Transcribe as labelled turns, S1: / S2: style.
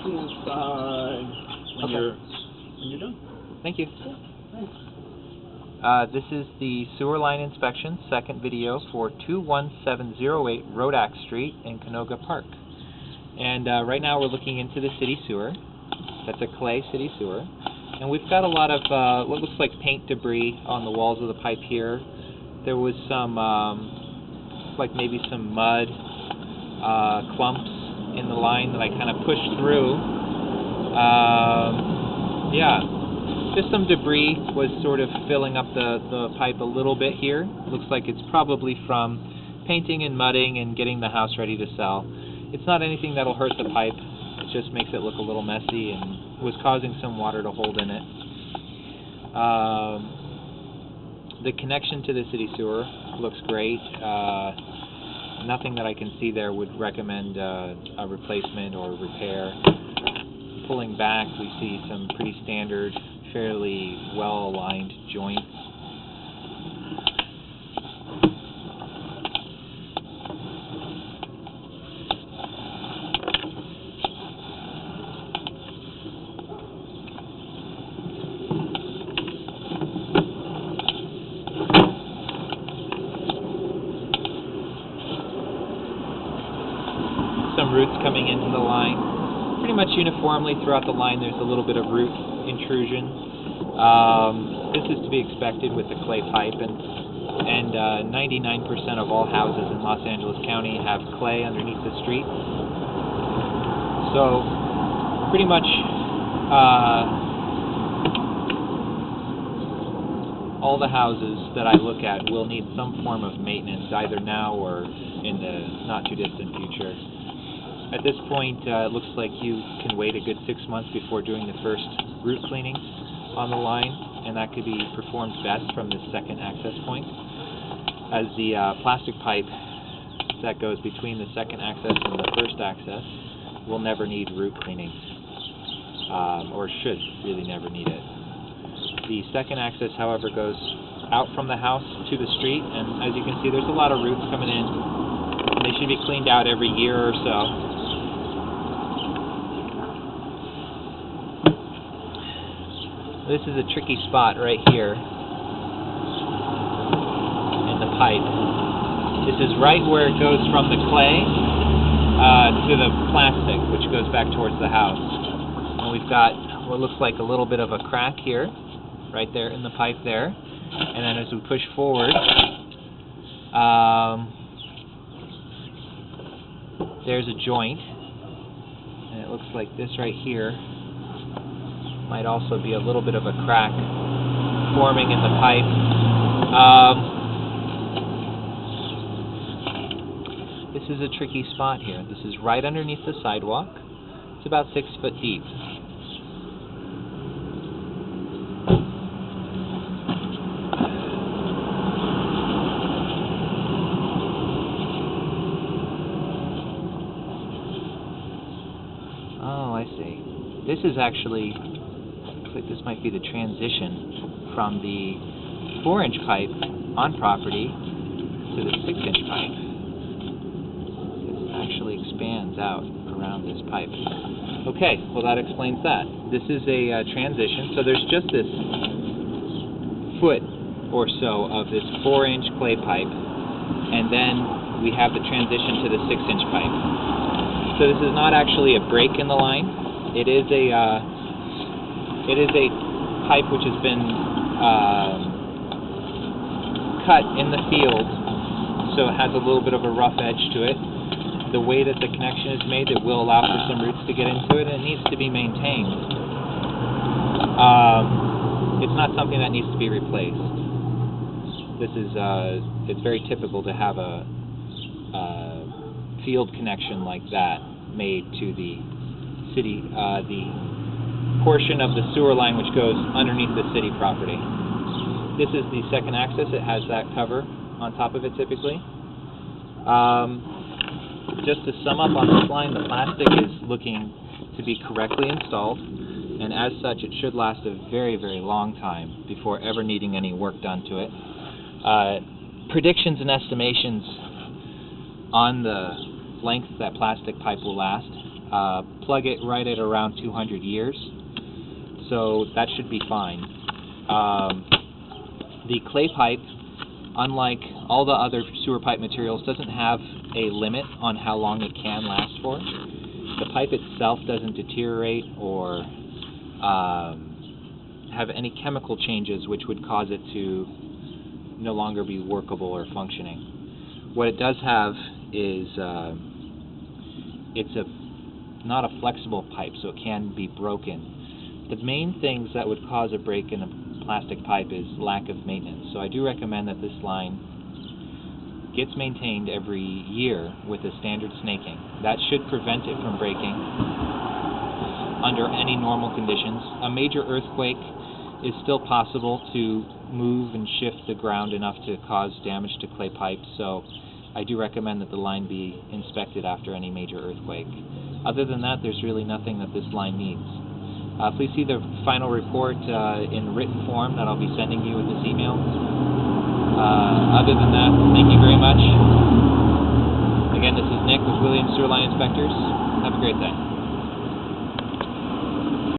S1: inside when you're done.
S2: Thank you.
S1: Cool. Thanks.
S2: This is the sewer line inspection, second video for 21708 Rosax Street in Canoga Park. And right now we're looking into the city sewer. That's a clay city sewer. And we've got a lot of what looks like paint debris on the walls of the pipe here. There was some, like maybe some mud clumps in the line that I kind of pushed through. Yeah, just some debris was sort of filling up the pipe a little bit here. Looks like it's probably from painting and mudding and getting the house ready to sell. It's not anything that'll hurt the pipe. It just makes it look a little messy and was causing some water to hold in it. The connection to the city sewer looks great. Nothing that I can see there would recommend a replacement or repair. Pulling back, we see some pretty standard, fairly well-aligned joints. Some roots coming into the line. Pretty much uniformly throughout the line there's a little bit of root intrusion. This is to be expected with the clay pipe, and 99% of all houses in Los Angeles County have clay underneath the street. So pretty much all the houses that I look at will need some form of maintenance, either now or in the not too distant future. At this point, it looks like you can wait a good 6 months before doing the first root cleaning on the line, and that could be performed best from the second access point, as the plastic pipe that goes between the second access and the first access will never need root cleaning, or should really never need it. The second access, however, goes out from the house to the street, and as you can see, there's a lot of roots coming in. They should be cleaned out every year or so. This is a tricky spot right here in the pipe. This is right where it goes from the clay to the plastic, which goes back towards the house. And we've got what looks like a little bit of a crack here, right there in the pipe there. And then as we push forward, there's a joint, and it looks like this right here might also be a little bit of a crack forming in the pipe. This is a tricky spot here. This is right underneath the sidewalk. It's about 6 foot deep. Oh, I see. This is actually, looks like this might be the transition from the 4-inch pipe on property to the 6-inch pipe. It actually expands out around this pipe. Okay, well that explains that. This is a transition, so there's just this foot or so of this 4-inch clay pipe, and then we have the transition to the 6-inch pipe. So this is not actually a break in the line. It is a pipe which has been cut in the field, so it has a little bit of a rough edge to it. The way that the connection is made, it will allow for some roots to get into it, and it needs to be maintained. It's not something that needs to be replaced. This is it's very typical to have a field connection like that made to the city, the portion of the sewer line which goes underneath the city property. This is the second access. It has that cover on top of it typically. Just to sum up on this line, the plastic is looking to be correctly installed, and as such it should last a very, very long time before ever needing any work done to it. Predictions and estimations on the length that plastic pipe will last plug it right at around 200 years, so that should be fine. The clay pipe, unlike all the other sewer pipe materials, doesn't have a limit on how long it can last for. The pipe itself doesn't deteriorate or have any chemical changes which would cause it to no longer be workable or functioning. What it does have is it's not a flexible pipe, so it can be broken. The main things that would cause a break in a plastic pipe is lack of maintenance. So I do recommend that this line gets maintained every year with a standard snaking. That should prevent it from breaking under any normal conditions. A major earthquake is still possible to move and shift the ground enough to cause damage to clay pipes, so I do recommend that the line be inspected after any major earthquake. Other than that, there's really nothing that this line needs. Please see the final report in written form that I'll be sending you with this email. Other than that, thank you very much. Again, this is Nick with Williams Sewer Line Inspectors. Have a great day.